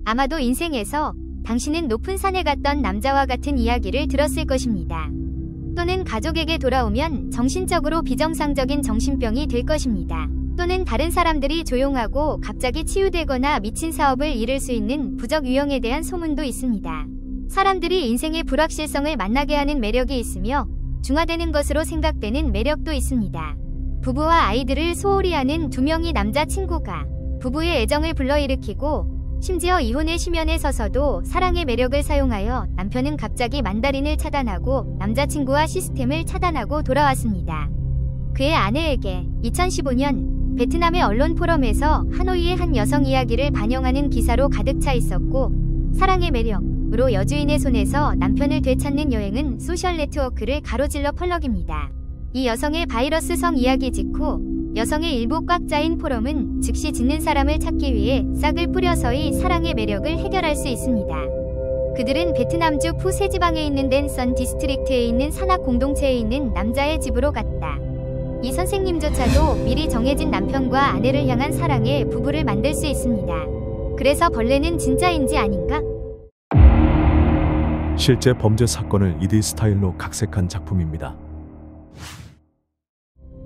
아마도 인생에서 당신은 높은 산에 갔던 남자와 같은 이야기를 들었을 것입니다. 또는 가족에게 돌아오면 정신적으로 비정상적인 정신병이 될 것입니다. 또는 다른 사람들이 조용하고 갑자기 치유되거나 미친 사업을 이룰 수 있는 부적 유형에 대한 소문도 있습니다. 사람들이 인생의 불확실성을 만나게 하는 매력이 있으며 중화되는 것으로 생각되는 매력도 있습니다. 부부와 아이들을 소홀히 하는 두 명의 남자친구가 부부의 애정을 불러일으키고 심지어 이혼의 심연에 서서도 사랑의 매력을 사용하여 남편은 갑자기 만다린을 차단하고 남자친구와 시스템을 차단하고 돌아왔습니다. 그의 아내에게 2015년 베트남의 언론 포럼에서 하노이의 한 여성 이야기를 반영하는 기사로 가득 차 있었고, 사랑의 매력으로 여주인의 손에서 남편을 되찾는 여행은 소셜 네트워크를 가로질러 펄럭입니다. 이 여성의 바이러스성 이야기 직후 여성의 일부 꽉 짜인 포럼은 즉시 짓는 사람을 찾기 위해 싹을 뿌려서의 사랑의 매력을 해결할 수 있습니다. 그들은 베트남주 푸세 지방에 있는 댄선 디스트릭트에 있는 산악 공동체에 있는 남자의 집으로 갔다. 이 선생님조차도 미리 정해진 남편과 아내를 향한 사랑의 부부를 만들 수 있습니다. 그래서 벌레는 진짜인지 아닌가? 실제 범죄 사건을 2D 스타일로 각색한 작품입니다.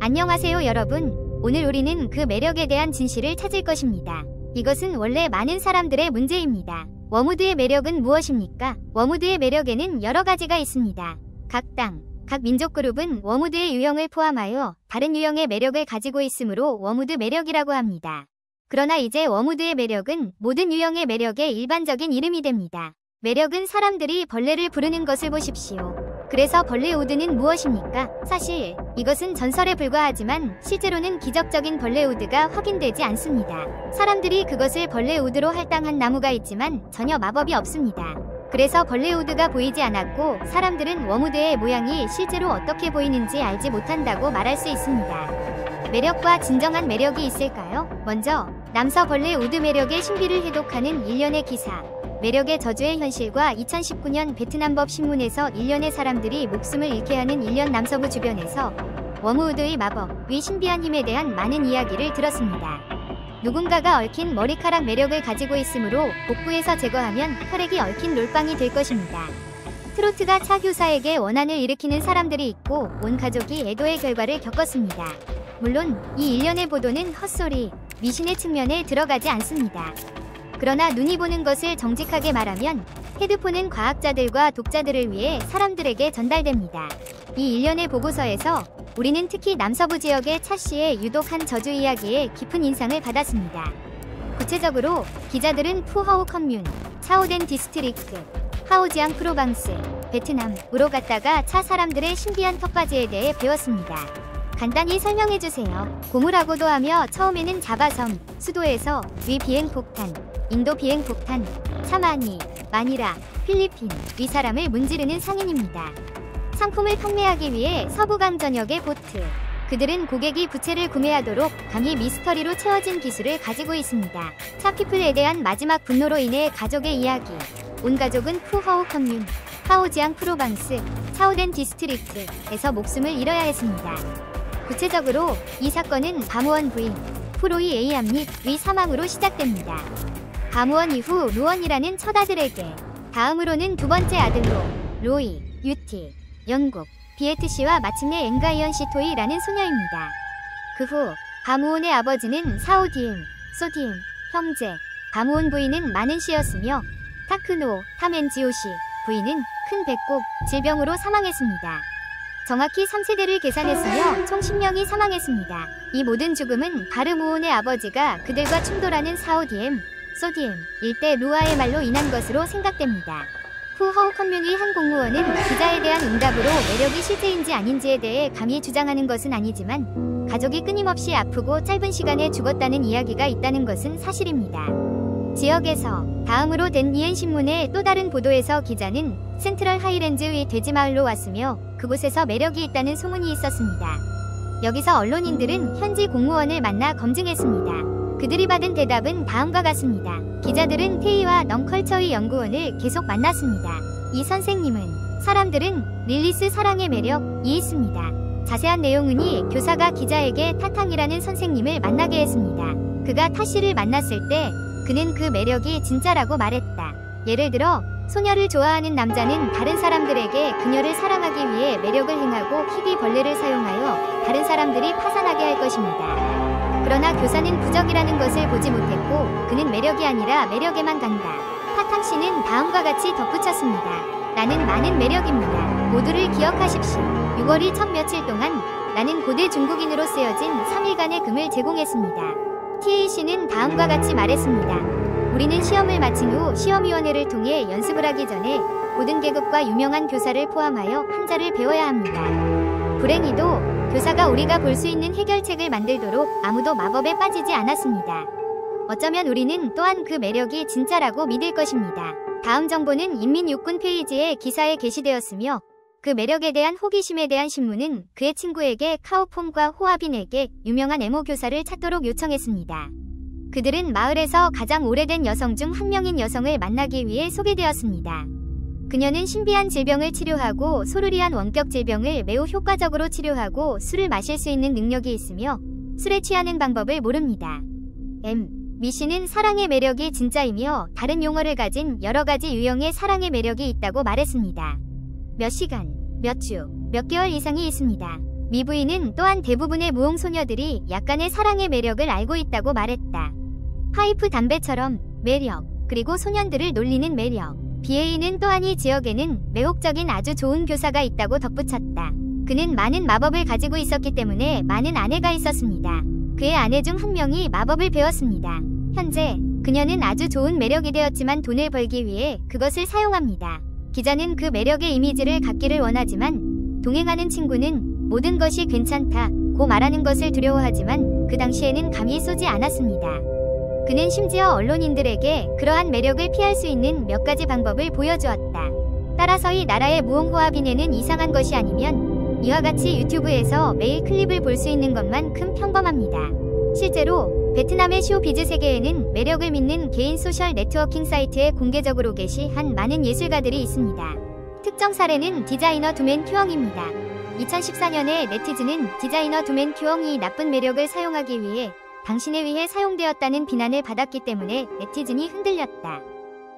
안녕하세요 여러분. 오늘 우리는 그 매력에 대한 진실을 찾을 것입니다. 이것은 원래 많은 사람들의 문제입니다. 워무드의 매력은 무엇입니까? 워무드의 매력에는 여러 가지가 있습니다. 각 당, 각 민족 그룹은 워무드의 유형을 포함하여 다른 유형의 매력을 가지고 있으므로 워무드 매력이라고 합니다. 그러나 이제 워무드의 매력은 모든 유형의 매력의 일반적인 이름이 됩니다. 매력은 사람들이 벌레를 부르는 것을 보십시오. 그래서 벌레우드는 무엇입니까? 사실 이것은 전설에 불과하지만 실제로는 기적적인 벌레우드가 확인되지 않습니다. 사람들이 그것을 벌레우드로 할당한 나무가 있지만 전혀 마법이 없습니다. 그래서 벌레우드가 보이지 않았고 사람들은 워무드의 모양이 실제로 어떻게 보이는지 알지 못한다고 말할 수 있습니다. 매력과 진정한 매력이 있을까요? 먼저 남서 벌레우드 매력의 신비를 해독하는 일련의 기사, 매력의 저주의 현실과 2019년 베트남법 신문에서 일련의 사람들이 목숨을 잃게 하는 일련 남서부 주변에서 워무우드의 마법의 신비한 힘에 대한 많은 이야기를 들었습니다. 누군가가 얽힌 머리카락 매력을 가지고 있으므로 복부에서 제거하면 혈액이 얽힌 롤빵이 될 것입니다. 트로트가 차 교사에게 원한을 일으키는 사람들이 있고 온 가족이 애도의 결과를 겪었습니다. 물론 이 일련의 보도는 헛소리, 미신의 측면에 들어가지 않습니다. 그러나 눈이 보는 것을 정직하게 말하면 헤드폰은 과학자들과 독자들을 위해 사람들에게 전달됩니다. 이 일련의 보고서에서 우리는 특히 남서부 지역의 차 씨의 유독 한 저주 이야기에 깊은 인상을 받았습니다. 구체적으로 기자들은 푸허우 커뮌, 차오덴 디스트릭트, 하오지앙 프로방스, 베트남으로 갔다가 차 사람들의 신비한 턱받이에 대해 배웠습니다. 간단히 설명해주세요. 고무라고도 하며 처음에는 자바섬, 수도에서 위 비행폭탄, 인도 비행폭탄, 차마니, 마니라, 필리핀, 위 사람을 문지르는 상인입니다. 상품을 판매하기 위해 서부강 전역의 보트, 그들은 고객이 부채를 구매하도록 강이 미스터리로 채워진 기술을 가지고 있습니다. 차피플에 대한 마지막 분노로 인해 가족의 이야기, 온 가족은 푸허우 커뮌, 하오지앙 프로방스, 차오덴 디스트릭트에서 목숨을 잃어야 했습니다. 구체적으로 이 사건은 바무원 부인, 프로이 A암 및 위 사망으로 시작됩니다. 바무원 이후 루원이라는 첫 아들에게, 다음으로는 두 번째 아들로 로이, 유티, 영국, 비에트 씨와 마침내 엥가이언 시토이라는 소녀입니다. 그 후 바무온의 아버지는 사오디엠, 소디엠, 형제, 바무온 부인은 많은 씨였으며 타크노, 타멘지오시 부인은 큰 배꼽, 질병으로 사망했습니다. 정확히 3세대를 계산했으며 총 10명이 사망했습니다. 이 모든 죽음은 바르무온의 아버지가 그들과 충돌하는 사오디엠, 소디엠 일대 루아의 말로 인한 것으로 생각됩니다. 푸허우 커뮤니의 한 공무원은 기자에 대한 응답으로 매력이 실제인지 아닌지에 대해 감히 주장하는 것은 아니지만 가족이 끊임없이 아프고 짧은 시간에 죽었다는 이야기가 있다는 것은 사실입니다. 지역에서 다음으로 된 니엔 신문의 또 다른 보도에서 기자는 센트럴 하이랜즈의 돼지마을로 왔으며 그곳에서 매력이 있다는 소문이 있었습니다. 여기서 언론인들은 현지 공무원을 만나 검증했습니다. 그들이 받은 대답은 다음과 같습니다. 기자들은 테이와 넌컬처의 연구원을 계속 만났습니다. 이 선생님은 사람들은 릴리스 사랑의 매력이 있습니다. 자세한 내용은이 교사가 기자에게 타탕이라는 선생님을 만나게 했습니다. 그가 타씨를 만났을 때 그는 그 매력이 진짜라고 말했다. 예를 들어 소녀를 좋아하는 남자는 다른 사람들에게 그녀를 사랑하기 위해 매력을 행하고 희귀벌레를 사용하여 다른 사람들이 파산하게 할 것입니다. 그러나 교사는 부적이라는 것을 보지 못했고 그는 매력이 아니라 매력에만 간다. 파탕 씨는 다음과 같이 덧붙였습니다. 나는 많은 매력입니다. 모두를 기억하십시오. 6월이 첫 며칠 동안 나는 고대 중국인으로 쓰여진 3일간의 금을 제공했습니다. TAC는 다음과 같이 말했습니다. 우리는 시험을 마친 후 시험위원회를 통해 연습을 하기 전에 모든 계급과 유명한 교사를 포함하여 한자를 배워야 합니다. 불행히도 교사가 우리가 볼 수 있는 해결책을 만들도록 아무도 마법에 빠지지 않았습니다. 어쩌면 우리는 또한 그 매력이 진짜라고 믿을 것입니다. 다음 정보는 인민육군 페이지에 기사에 게시되었으며 그 매력에 대한 호기심에 대한 신문은 그의 친구에게 카오폼과 호아빈에게 유명한 에모 교사를 찾도록 요청했습니다. 그들은 마을에서 가장 오래된 여성 중 한 명인 여성을 만나기 위해 소개되었습니다. 그녀는 신비한 질병을 치료하고 소르리안 원격 질병을 매우 효과적으로 치료하고 술을 마실 수 있는 능력이 있으며 술에 취하는 방법을 모릅니다. 미씨는 사랑의 매력이 진짜이며 다른 용어를 가진 여러 가지 유형의 사랑의 매력이 있다고 말했습니다. 몇 시간, 몇 주, 몇 개월 이상이 있습니다. 미 부인은 또한 대부분의 무용 소녀들이 약간의 사랑의 매력을 알고 있다고 말했다. 파이프 담배처럼 매력, 그리고 소년들을 놀리는 매력. BA는 또한 이 지역에는 매혹적인 아주 좋은 교사가 있다고 덧붙였다. 그는 많은 마법을 가지고 있었기 때문에 많은 아내가 있었습니다. 그의 아내 중 한 명이 마법을 배웠습니다. 현재 그녀는 아주 좋은 매력이 되었지만 돈을 벌기 위해 그것을 사용합니다. 기자는 그 매력의 이미지를 갖기를 원하지만 동행하는 친구는 모든 것이 괜찮다 고 말하는 것을 두려워하지만 그 당시에는 감히 쏘지 않았습니다. 그는 심지어 언론인들에게 그러한 매력을 피할 수 있는 몇 가지 방법을 보여주었다. 따라서 이 나라의 무용호합인에는 이상한 것이 아니면 이와 같이 유튜브에서 매일 클립을 볼 수 있는 것만큼 평범합니다. 실제로 베트남의 쇼비즈 세계에는 매력을 믿는 개인 소셜 네트워킹 사이트에 공개적으로 게시한 많은 예술가들이 있습니다. 특정 사례는 디자이너 두맨 큐엉입니다. 2014년에 네티즌은 디자이너 두맨 큐엉이 나쁜 매력을 사용하기 위해 당신에 의해 사용되었다는 비난을 받았기 때문에 네티즌이 흔들렸다.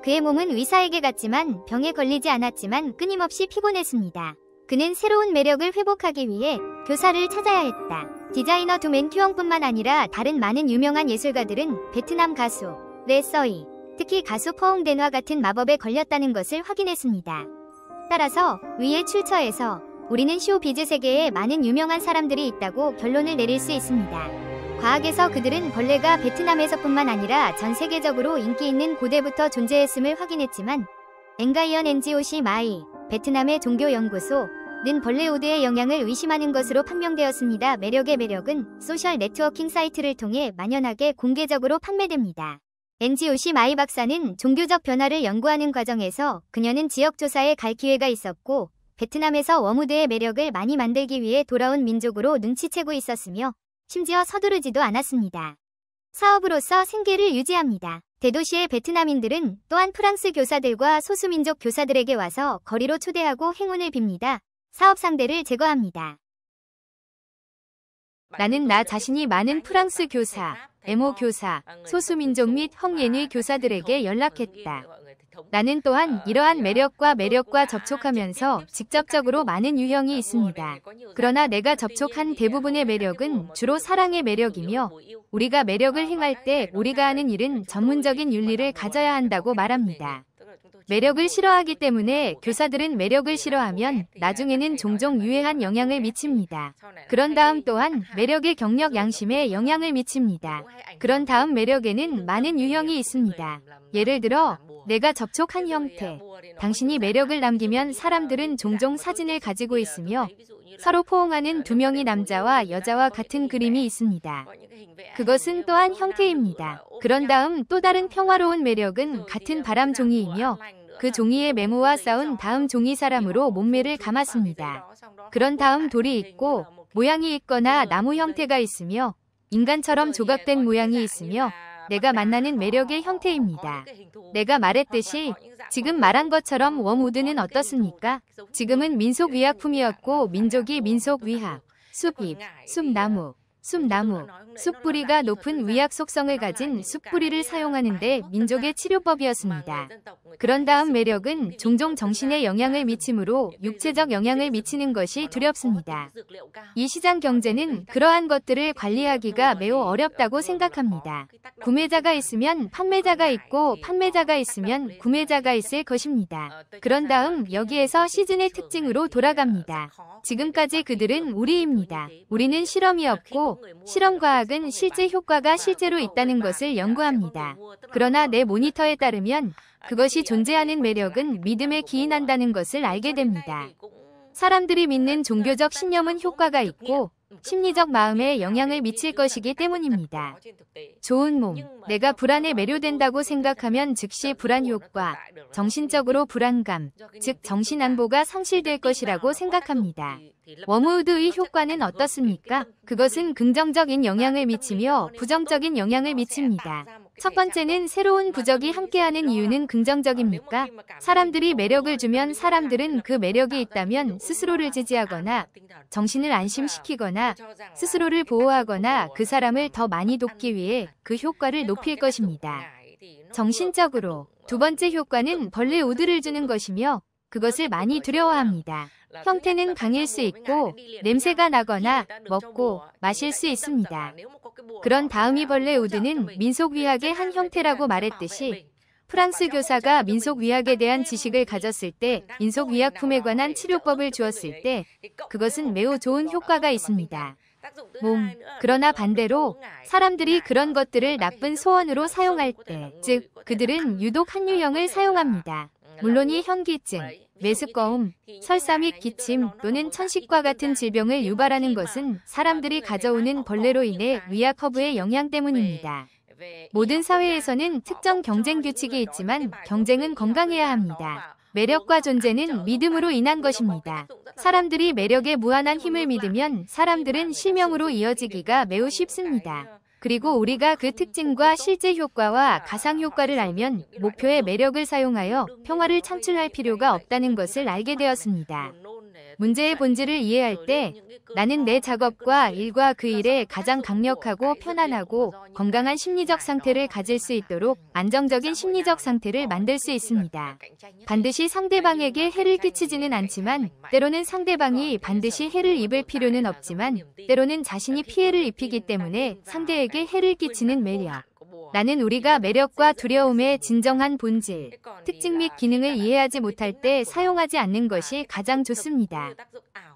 그의 몸은 의사에게 갔지만 병에 걸리지 않았지만 끊임없이 피곤했습니다. 그는 새로운 매력을 회복하기 위해 교사를 찾아야 했다. 디자이너 두맨 큐엉뿐만 아니라 다른 많은 유명한 예술가들은 베트남 가수 레 서이, 특히 가수 퍼옹덴과 같은 마법에 걸렸다는 것을 확인했습니다. 따라서 위의 출처에서 우리는 쇼비즈 세계에 많은 유명한 사람들이 있다고 결론을 내릴 수 있습니다. 과학에서 그들은 벌레가 베트남에서뿐만 아니라 전 세계적으로 인기 있는 고대부터 존재했음을 확인했지만 엔가이언 NGOC 마이, 베트남의 종교연구소는 벌레우드의 영향을 의심하는 것으로 판명되었습니다. 매력의 매력은 소셜 네트워킹 사이트를 통해 만연하게 공개적으로 판매됩니다. NGOC 마이 박사는 종교적 변화를 연구하는 과정에서 그녀는 지역조사에 갈 기회가 있었고 베트남에서 워무드의 매력을 많이 만들기 위해 돌아온 민족으로 눈치채고 있었으며 심지어 서두르지도 않았습니다. 사업으로서 생계를 유지합니다. 대도시의 베트남인들은 또한 프랑스 교사들과 소수민족 교사들에게 와서 거리로 초대하고 행운을 빕니다. 사업 상대를 제거합니다. 나는 나 자신이 많은 프랑스 교사, 에모 교사, 소수민족 및 헝예니 교사들에게 연락했다. 나는 또한 이러한 매력과 접촉하면서 직접적으로 많은 유형이 있습니다. 그러나 내가 접촉한 대부분의 매력은 주로 사랑의 매력이며 우리가 매력을 행할 때 우리가 하는 일은 전문적인 윤리를 가져야 한다고 말합니다. 매력을 싫어하기 때문에 교사들은 매력을 싫어하면 나중에는 종종 유해한 영향을 미칩니다. 그런 다음 또한 매력의 경력 양심에 영향을 미칩니다. 그런 다음 매력에는 많은 유형이 있습니다. 예를 들어 내가 접촉한 형태. 당신이 매력을 남기면 사람들은 종종 사진을 가지고 있으며 서로 포옹하는 두 명의 남자와 여자와 같은 그림이 있습니다. 그것은 또한 형태입니다. 그런 다음 또 다른 평화로운 매력은 같은 바람 종이이며 그 종이의 메모와 싸운 다음 종이 사람으로 몸매를 감았습니다. 그런 다음 돌이 있고 모양이 있거나 나무 형태가 있으며 인간처럼 조각된 모양이 있으며 내가 만나는 매력의 형태입니다. 내가 말했듯이 지금 말한 것처럼 워무드는 어떻습니까? 지금은 민속의약품이었고 민족이 민속의학, 숲잎, 숲나무, 숲나무, 숲뿌리가 높은 위약 속성을 가진 숲뿌리를 사용하는 데 민족의 치료법이었습니다. 그런 다음 매력은 종종 정신에 영향을 미치므로 육체적 영향을 미치는 것이 두렵습니다. 이 시장 경제는 그러한 것들을 관리하기가 매우 어렵다고 생각합니다. 구매자가 있으면 판매자가 있고 판매자가 있으면 구매자가 있을 것입니다. 그런 다음 여기에서 시즌의 특징으로 돌아갑니다. 지금까지 그들은 우리입니다. 우리는 실험이 없고 실험과학은 실제 효과가 실제로 있다는 것을 연구합니다. 그러나 내 모니터에 따르면 그것이 존재하는 매력은 믿음에 기인한다는 것을 알게 됩니다. 사람들이 믿는 종교적 신념은 효과가 있고 심리적 마음에 영향을 미칠 것이기 때문입니다. 좋은 몸, 내가 불안에 매료된다고 생각하면 즉시 불안 효과, 정신적으로 불안감, 즉 정신안보가 상실될 것이라고 생각합니다. 워무우드의 효과는 어떻습니까? 그것은 긍정적인 영향을 미치며 부정적인 영향을 미칩니다. 첫 번째는 새로운 부적이 함께하는 이유는 긍정적입니까? 사람들이 매력을 주면 사람들은 그 매력이 있다면 스스로를 지지하거나 정신을 안심시키거나 스스로를 보호하거나 그 사람을 더 많이 돕기 위해 그 효과를 높일 것입니다. 정신적으로 두 번째 효과는 벌레 우드를 주는 것이며 그것을 많이 두려워합니다. 형태는 강일 수 있고 냄새가 나거나 먹고 마실 수 있습니다. 그런 다음이 벌레 우드는 민속의학의 한 형태라고 말했듯이 프랑스 교사가 민속의학에 대한 지식을 가졌을 때 민속의약품에 관한 치료법을 주었을 때 그것은 매우 좋은 효과가 있습니다. 그러나 반대로 사람들이 그런 것들을 나쁜 소원으로 사용할 때, 즉 그들은 유독 한 유형을 사용합니다. 물론 이 현기증, 메스꺼움, 설사 및 기침 또는 천식과 같은 질병을 유발하는 것은 사람들이 가져오는 벌레로 인해 의학 허브의 영향 때문입니다. 모든 사회에서는 특정 경쟁 규칙이 있지만 경쟁은 건강해야 합니다. 매력과 존재는 믿음으로 인한 것입니다. 사람들이 매력에 무한한 힘을 믿으면 사람들은 실명으로 이어지기가 매우 쉽습니다. 그리고 우리가 그 특징과 실제 효과와 가상 효과를 알면 목표의 매력을 사용하여 평화를 창출할 필요가 없다는 것을 알게 되었습니다. 문제의 본질을 이해할 때 나는 내 작업과 일과 그 일에 가장 강력하고 편안하고 건강한 심리적 상태를 가질 수 있도록 안정적인 심리적 상태를 만들 수 있습니다. 반드시 상대방에게 해를 끼치지는 않지만 때로는 상대방이 반드시 해를 입을 필요는 없지만 때로는 자신이 피해를 입히기 때문에 상대에게 해를 끼치는 매력. 나는 우리가 매력과 두려움의 진정한 본질, 특징 및 기능을 이해하지 못할 때 사용하지 않는 것이 가장 좋습니다.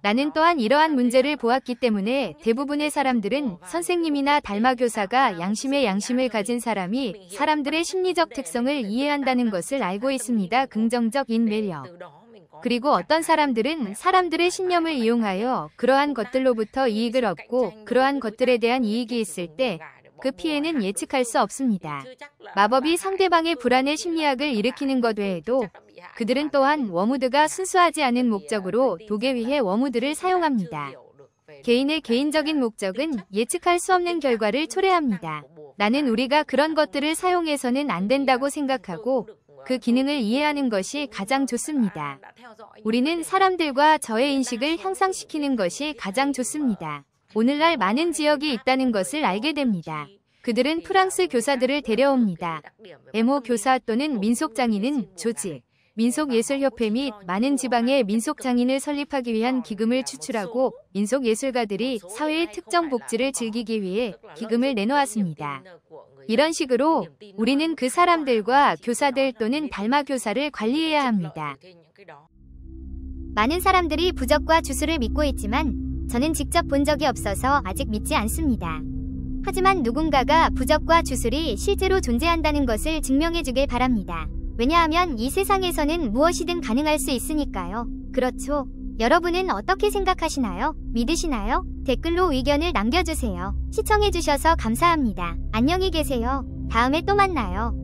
나는 또한 이러한 문제를 보았기 때문에 대부분의 사람들은 선생님이나 달마교사가 양심의 양심을 가진 사람이 사람들의 심리적 특성을 이해한다는 것을 알고 있습니다. 긍정적인 매력. 그리고 어떤 사람들은 사람들의 신념을 이용하여 그러한 것들로부터 이익을 얻고 그러한 것들에 대한 이익이 있을 때 그 피해는 예측할 수 없습니다. 마법이 상대방의 불안의 심리학을 일으키는 것 외에도 그들은 또한 워무드가 순수하지 않은 목적으로 독에 위해 워무드를 사용합니다. 개인의 개인적인 목적은 예측할 수 없는 결과를 초래합니다. 나는 우리가 그런 것들을 사용해서는 안 된다고 생각하고 그 기능을 이해하는 것이 가장 좋습니다. 우리는 사람들과 저의 인식을 향상시키는 것이 가장 좋습니다. 오늘날 많은 지역이 있다는 것을 알게 됩니다. 그들은 프랑스 교사들을 데려옵니다. 에모 교사 또는 민속장인은 조직, 민속예술협회 및 많은 지방의 민속장인을 설립하기 위한 기금을 추출하고 민속예술가들이 사회의 특정 복지를 즐기기 위해 기금을 내놓았습니다. 이런 식으로 우리는 그 사람들과 교사들 또는 달마교사를 관리해야 합니다. 많은 사람들이 부적과 주술을 믿고 있지만 저는 직접 본 적이 없어서 아직 믿지 않습니다. 하지만 누군가가 부적과 주술이 실제로 존재한다는 것을 증명해주길 바랍니다. 왜냐하면 이 세상에서는 무엇이든 가능할 수 있으니까요. 그렇죠? 여러분은 어떻게 생각하시나요? 믿으시나요? 댓글로 의견을 남겨주세요. 시청해주셔서 감사합니다. 안녕히 계세요. 다음에 또 만나요.